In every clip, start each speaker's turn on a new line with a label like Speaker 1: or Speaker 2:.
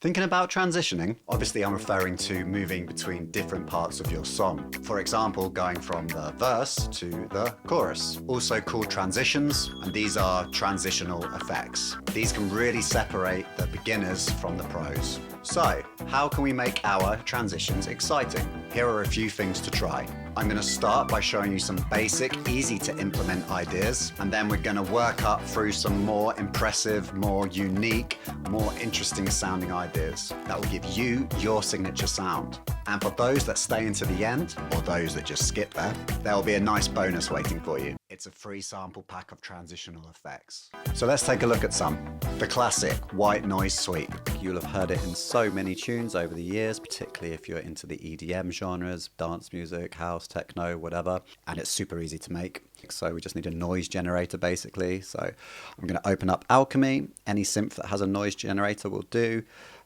Speaker 1: Thinking about transitioning, obviously I'm referring to moving between different parts of your song. For example, going from the verse to the chorus, also called transitions, and these are transitional effects. These can really separate the beginners from the pros. So, how can we make our transitions exciting? Here are a few things to try. I'm going to start by showing you some basic, easy to implement ideas, and then we're going to work up through some more impressive, more unique, more interesting sounding ideas that will give you your signature sound. And for those that stay into the end, or those that just skip there will be a nice bonus waiting for you. It's a free sample pack of transitional effects. So let's take a look at some. The classic white noise sweep. You'll have heard it in so many tunes over the years, particularly if you're into the EDM genres, dance music, house, techno, whatever, and it's super easy to make. So we just need a noise generator basically. So I'm going to open up Alchemy. Any synth that has a noise generator will do.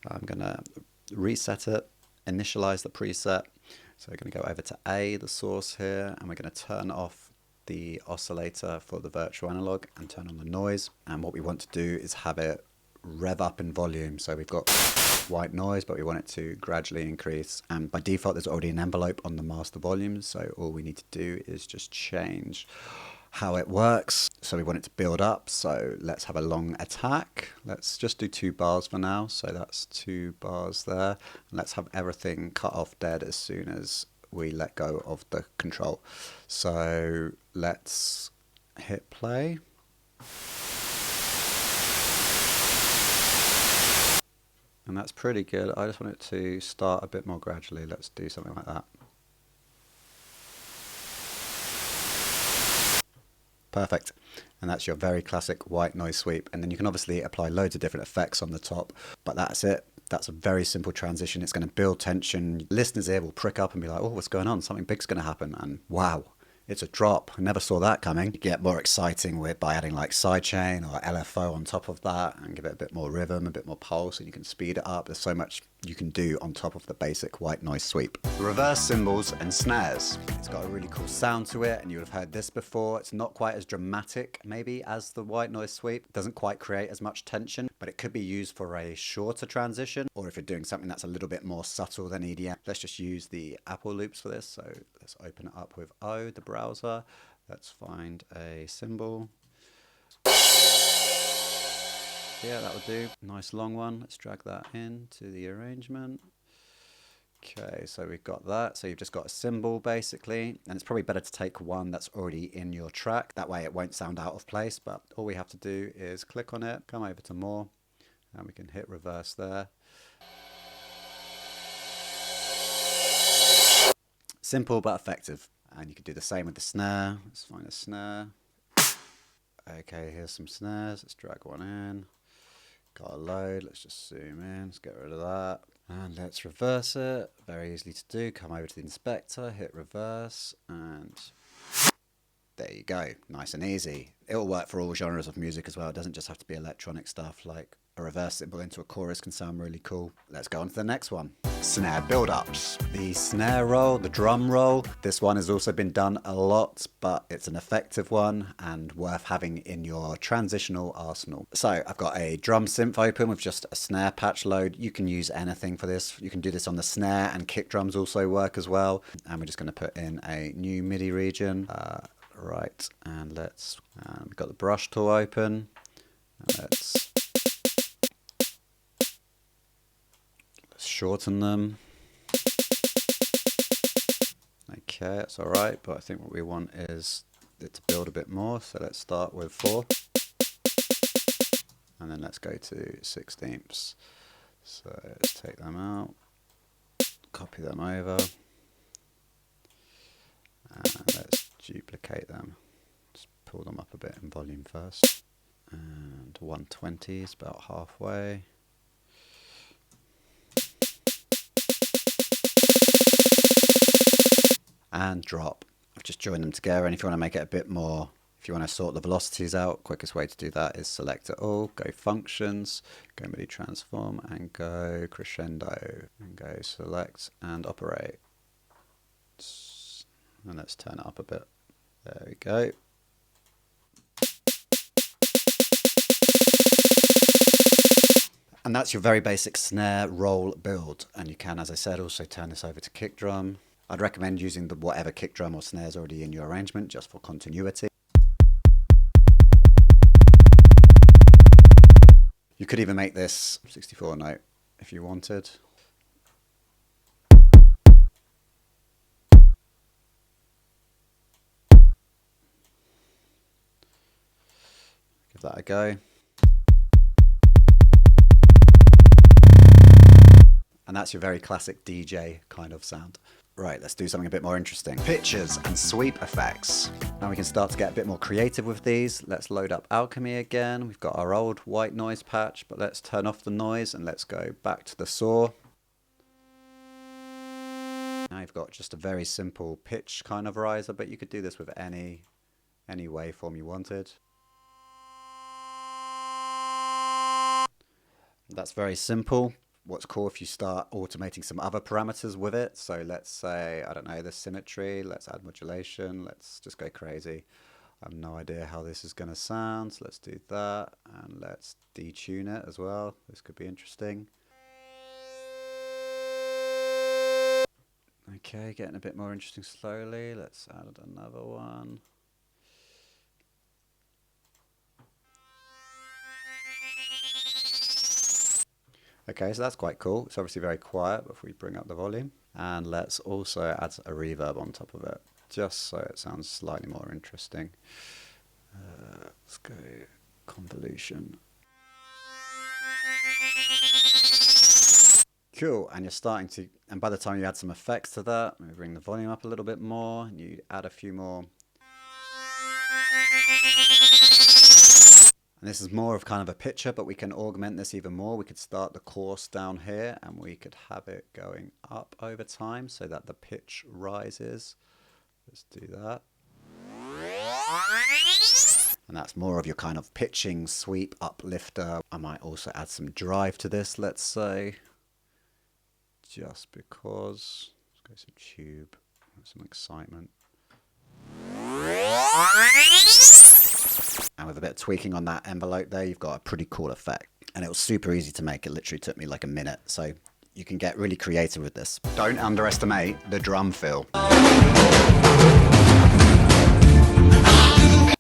Speaker 1: I'm going to reset it, initialize the preset. So we're going to go over to A, the source here, and we're going to turn off the oscillator for the virtual analog and turn on the noise. And what we want to do is have it rev up in volume. So we've got white noise, but we want it to gradually increase. And by default, there's already an envelope on the master volume. So all we need to do is just change how it works. So we want it to build up. So let's have a long attack. Let's just do 2 bars for now. So that's 2 bars there. And let's have everything cut off dead as soon as we let go of the control. So let's hit play. And that's pretty good. I just want it to start a bit more gradually. Let's do something like that. Perfect. And that's your very classic white noise sweep. And then you can obviously apply loads of different effects on the top, but that's it. That's a very simple transition. It's going to build tension. Listeners' ear will prick up and be like, oh, what's going on? Something big's going to happen. And wow, it's a drop. I never saw that coming. You get more exciting by adding like sidechain or LFO on top of that and give it a bit more rhythm, a bit more pulse, and you can speed it up. There's so much you can do on top of the basic white noise sweep. Reverse cymbals and snares. It's got a really cool sound to it, and you would have heard this before. It's not quite as dramatic maybe as the white noise sweep. It doesn't quite create as much tension, but it could be used for a shorter transition, or if you're doing something that's a little bit more subtle than EDM. Let's just use the Apple loops for this. So let's open it up with O, the browser. Let's find a cymbal. Yeah, that would do. Nice long one. Let's drag that into the arrangement. Okay, so we've got that. So you've just got a cymbal basically, and it's probably better to take one that's already in your track. That way it won't sound out of place, but all we have to do is click on it, come over to more, and we can hit reverse there. Simple but effective. And you could do the same with the snare. Let's find a snare. Okay, here's some snares. Let's drag one in. Got a load. Let's just zoom in. Let's get rid of that. And let's reverse it. Very easily to do. Come over to the inspector, hit reverse, and there you go. Nice and easy. It'll work for all genres of music as well. It doesn't just have to be electronic stuff. Like a reverse cymbal into a chorus can sound really cool. Let's go on to the next one. Snare build-ups. The snare roll, the drum roll. This one has also been done a lot, but it's an effective one and worth having in your transitional arsenal. So I've got a drum synth open with just a snare patch load. You can use anything for this. You can do this on the snare, and kick drums also work as well. And we're just going to put in a new MIDI region. Right, and we've got the brush tool open. Let's shorten them. Okay, that's all right, but I think what we want is it to build a bit more. So let's start with 4, and then let's go to 16ths. So let's take them out, copy them over, and let's duplicate them. Just pull them up a bit in volume first. And 120 is about halfway. And drop. I've just joined them together, and if you want to make it a bit more, if you want to sort the velocities out, quickest way to do that is select it all, go functions, go MIDI transform, and go crescendo, and go select and operate. And let's turn it up a bit. There we go. And that's your very basic snare roll build. And you can, as I said, also turn this over to kick drum. I'd recommend using the whatever kick drum or snare is already in your arrangement just for continuity. You could even make this 64 note if you wanted. Give that a go. And that's your very classic DJ kind of sound. Right, let's do something a bit more interesting. Pitches and sweep effects. Now we can start to get a bit more creative with these. Let's load up Alchemy again. We've got our old white noise patch, but let's turn off the noise and let's go back to the saw. Now you've got just a very simple pitch kind of riser, but you could do this with any waveform you wanted. That's very simple. What's cool if you start automating some other parameters with it. So let's say, I don't know, the symmetry, let's add modulation, let's just go crazy. I have no idea how this is going to sound, so let's do that, and let's detune it as well. This could be interesting. Okay, getting a bit more interesting slowly. Let's add another one. Okay, so that's quite cool. It's obviously very quiet, but if we bring up the volume, and let's also add a reverb on top of it, just so it sounds slightly more interesting. Let's go convolution. Cool, and you're starting to, and by the time you add some effects to that, maybe bring the volume up a little bit more, and you add a few more. And this is more of kind of a picture, but we can augment this even more. We could start the course down here and we could have it going up over time so that the pitch rises. Let's do that. And that's more of your kind of pitching, sweep, uplifter. I might also add some drive to this, let's say. Just because. Let's go some tube, some excitement. And with a bit of tweaking on that envelope there, you've got a pretty cool effect. And it was super easy to make. It literally took me like a minute. So you can get really creative with this. Don't underestimate the drum fill.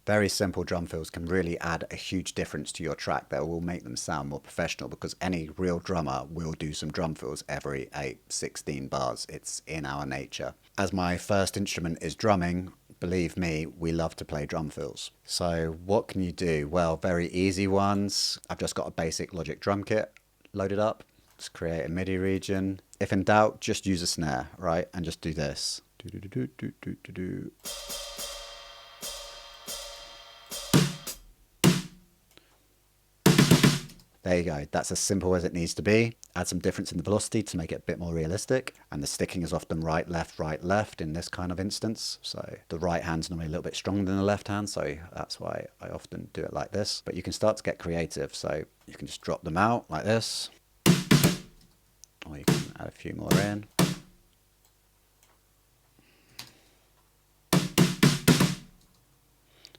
Speaker 1: Very simple drum fills can really add a huge difference to your track that will make them sound more professional, because any real drummer will do some drum fills every 8-16 bars. It's in our nature. As my first instrument is drumming, believe me, we love to play drum fills. So what can you do? Well, very easy ones. I've just got a basic Logic drum kit loaded up. Just create a MIDI region. If in doubt, just use a snare, right? And just do this. There you go. That's as simple as it needs to be. Add some difference in the velocity to make it a bit more realistic. And the sticking is often right, left in this kind of instance. So the right hand's normally a little bit stronger than the left hand. So that's why I often do it like this. But you can start to get creative. So you can just drop them out like this. Or you can add a few more in. It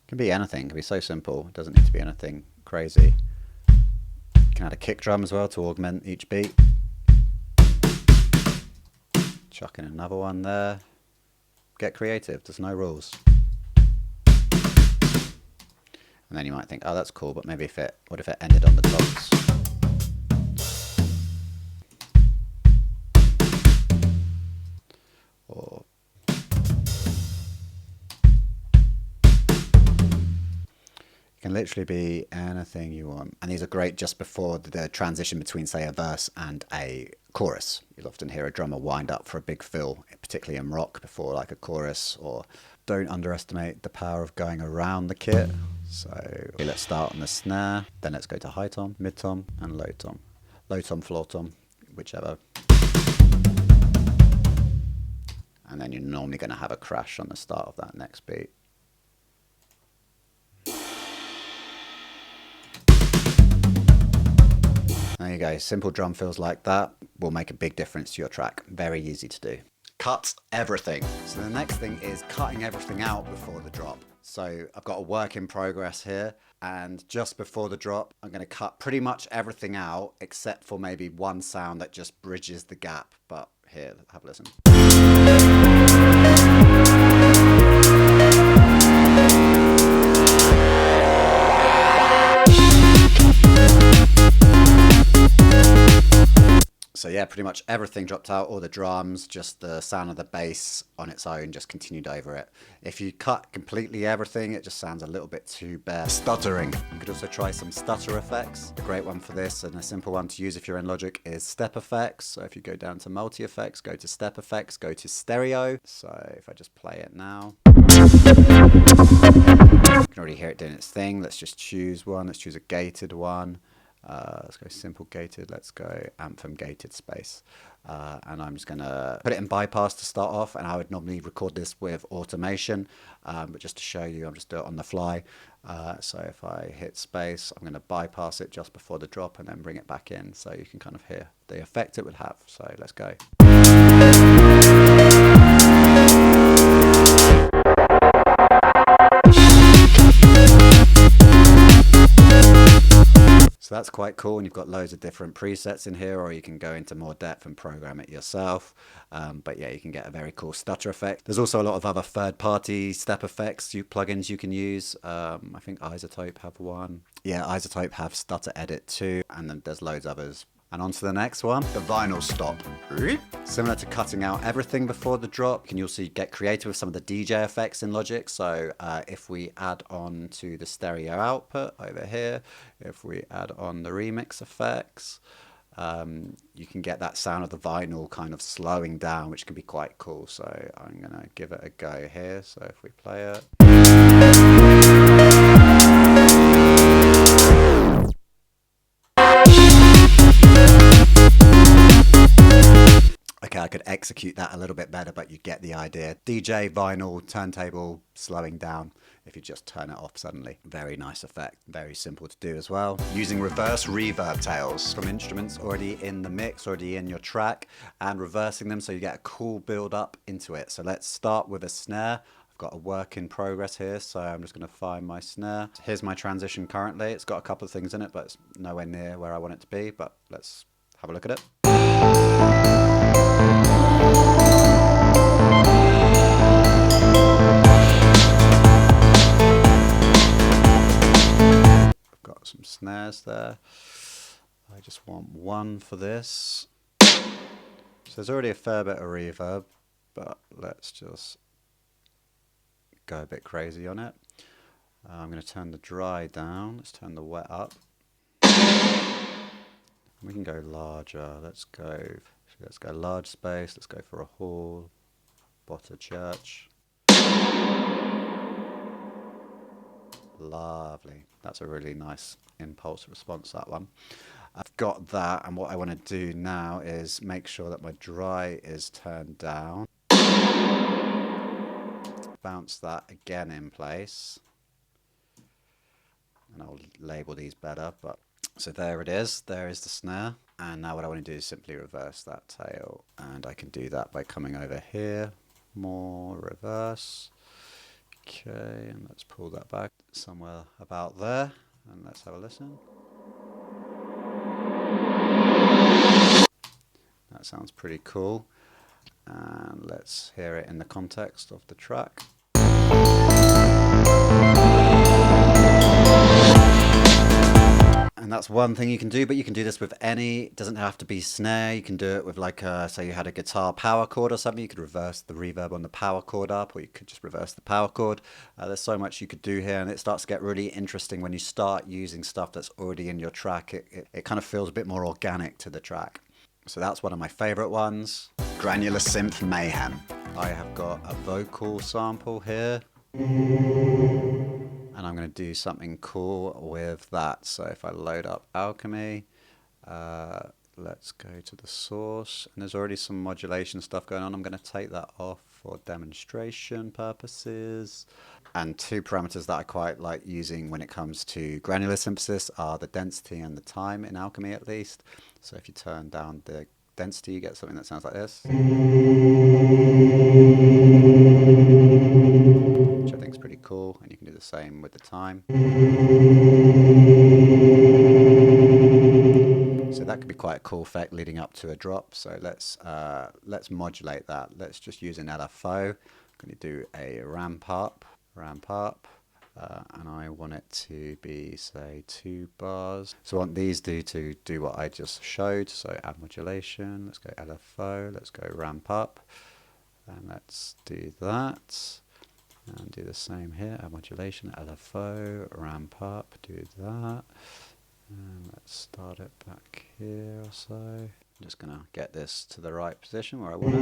Speaker 1: can be anything. It can be so simple. It doesn't need to be anything crazy. You can add a kick drum as well to augment each beat. Chuck in another one there. Get creative, there's no rules. And then you might think, oh, that's cool, but maybe what if it ended on the tops? Or can literally be anything you want. And these are great just before the transition between, say, a verse and a chorus. You'll often hear a drummer wind up for a big fill, particularly in rock, before like a chorus. Or don't underestimate the power of going around the kit. So let's start on the snare, then let's go to high tom, mid tom, and low tom. Low tom, floor tom, whichever. And then you're normally going to have a crash on the start of that next beat. There you go, simple drum fills like that will make a big difference to your track. Very easy to do. cut everything. So the next thing is cutting everything out before the drop. So I've got a work in progress here, and just before the drop, I'm going to cut pretty much everything out except for maybe one sound that just bridges the gap. But here, have a listen. So yeah, pretty much everything dropped out, all the drums, just the sound of the bass on its own just continued over it. If you cut completely everything, it just sounds a little bit too bare. Stuttering. You could also try some stutter effects. A great one for this and a simple one to use if you're in Logic is step effects. So if you go down to multi-effects, go to step effects, go to stereo. So if I just play it now, you can already hear it doing its thing. Let's just choose one. Let's choose a gated one. Let's go simple gated, let's go anthem gated space. And I'm just going to put it in bypass to start off, and I would normally record this with automation, but just to show you, I'm just doing it on the fly. So if I hit space, I'm going to bypass it just before the drop and then bring it back in, so you can kind of hear the effect it would have. So let's go. So that's quite cool, and you've got loads of different presets in here, or you can go into more depth and program it yourself. But yeah, you can get a very cool stutter effect. There's also a lot of other third-party step effects, plugins you can use. I think Isotope have one. Yeah, Isotope have Stutter Edit too, and then there's loads others. And on to the next one, the vinyl stop. Similar to cutting out everything before the drop, you can also get creative with some of the DJ effects in Logic. So if we add on to the stereo output over here, if we add on the remix effects, you can get that sound of the vinyl kind of slowing down, which can be quite cool. So I'm gonna give it a go here. So if we play it. Okay, I could execute that a little bit better, but you get the idea. DJ, vinyl, turntable, slowing down if you just turn it off suddenly. Very nice effect, very simple to do as well. Using reverse reverb tails from instruments already in the mix, already in your track, and reversing them so you get a cool build up into it. So let's start with a snare. I've got a work in progress here, so I'm just going to find my snare. Here's my transition currently. It's got a couple of things in it, but it's nowhere near where I want it to be, but let's have a look at it. I've got some snares there. I just want one for this. So there's already a fair bit of reverb, but let's just go a bit crazy on it. I'm going to turn the dry down. Let's turn the wet up. We can go larger. Let's go large space. Let's go for a hall, Botter church. Lovely. That's a really nice impulse response, that one. I've got that, and what I want to do now is make sure that my dry is turned down. Bounce that again in place. And I'll label these better, but so there it is. There is the snare. And now what I want to do is simply reverse that tail. And I can do that by coming over here. More reverse. Okay, and let's pull that back somewhere about there. And let's have a listen. That sounds pretty cool. And let's hear it in the context of the track. And that's one thing you can do, but you can do this with any, it doesn't have to be snare. You can do it with like, say you had a guitar power chord or something, you could reverse the reverb on the power chord up, or you could just reverse the power chord. There's so much you could do here, and it starts to get really interesting when you start using stuff that's already in your track. It kind of feels a bit more organic to the track. So that's one of my favorite ones. Granular Synth Mayhem. I have got a vocal sample here. And I'm going to do something cool with that. So if I load up Alchemy, let's go to the source. And there's already some modulation stuff going on. I'm going to take that off for demonstration purposes. And two parameters that I quite like using when it comes to granular synthesis are the density and the time in Alchemy, at least. So if you turn down the density, you get something that sounds like this. Which I think is pretty cool, and you can do the same with the time. So that could be quite a cool effect leading up to a drop. So let's modulate that. Let's just use an LFO. I'm going to do a ramp up, and I want it to be, say, 2 bars. So I want these to do what I just showed. So add modulation, let's go LFO, let's go ramp up, and let's do that. And do the same here, add modulation, LFO, ramp up, do that. And let's start it back here or so. I'm just going to get this to the right position where I want it.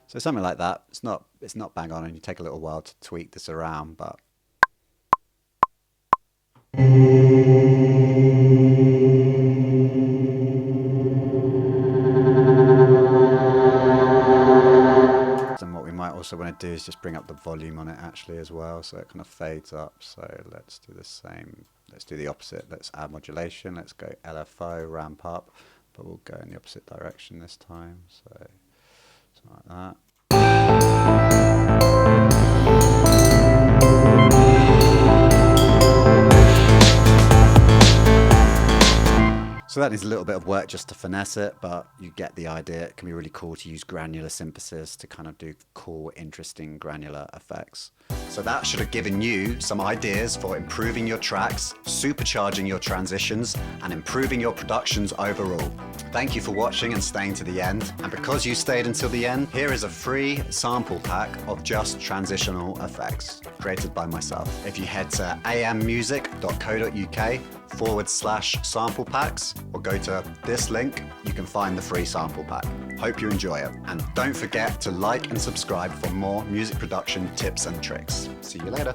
Speaker 1: So something like that. It's not bang on, and you take a little while to tweak this around, but and what we might also want to do is just bring up the volume on it actually as well, so it kind of fades up. So let's do the same. Let's do the opposite. Let's add modulation. Let's go LFO, ramp up, but we'll go in the opposite direction this time. So something like that. So that needs a little bit of work just to finesse it, but you get the idea. It can be really cool to use granular synthesis to kind of do cool, interesting granular effects. So that should have given you some ideas for improving your tracks, supercharging your transitions, and improving your productions overall. Thank you for watching and staying to the end. And because you stayed until the end, here is a free sample pack of just transitional effects created by myself. If you head to ammusic.co.uk/sample packs, or go to this link, you can find the free sample pack. Hope you enjoy it. And don't forget to like and subscribe for more music production tips and tricks. See you later.